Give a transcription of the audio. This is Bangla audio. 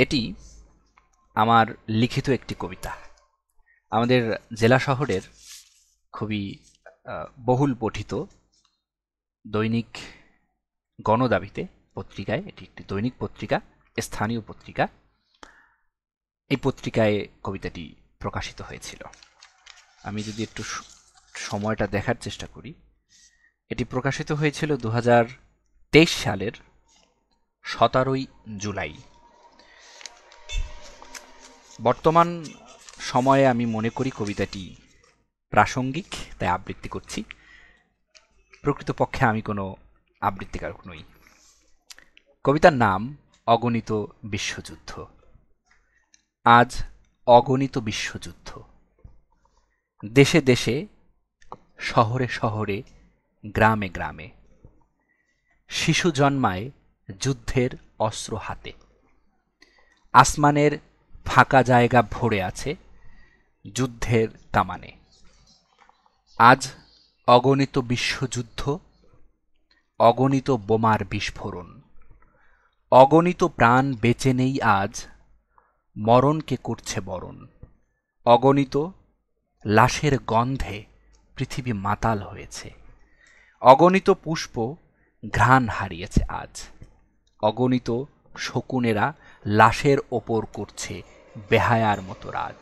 এটি আমার লিখিত একটি কবিতা। আমাদের জেলা শহরের খুবই বহুল পঠিত দৈনিক গণদাবিতে পত্রিকায়, এটি একটি দৈনিক পত্রিকা, স্থানীয় পত্রিকা। এই পত্রিকায় কবিতাটি প্রকাশিত হয়েছিল। আমি যদি একটু সময়টা দেখার চেষ্টা করি, এটি প্রকাশিত হয়েছিল 2023 সালের 17ই জুলাই। বর্তমান সময়ে আমি মনে করি কবিতাটি প্রাসঙ্গিক, তাই আবৃত্তি করছি। প্রকৃতপক্ষে আমি কোনো আবৃত্তিকারক নই। কবিতার নাম অগণিত বিশ্বযুদ্ধ। আজ অগণিত বিশ্বযুদ্ধ, দেশে দেশে, শহরে শহরে, গ্রামে গ্রামে। শিশু জন্মায় যুদ্ধের অস্ত্র হাতে। আসমানের ফাঁকা জায়গা ভরে আছে যুদ্ধের কামানে। আজ অগণিত বিশ্বযুদ্ধ, অগণিত বোমার বিস্ফোরণ। অগণিত প্রাণ বেঁচে নেই আজ, মরণকে করছে বরণ। অগণিত লাশের গন্ধে পৃথিবী মাতাল হয়েছে। অগণিত পুষ্প ঘ্রাণ হারিয়েছে আজ। অগণিত শকুনেরা লাশের ওপর করছে বেহায়ার মতো রাজ।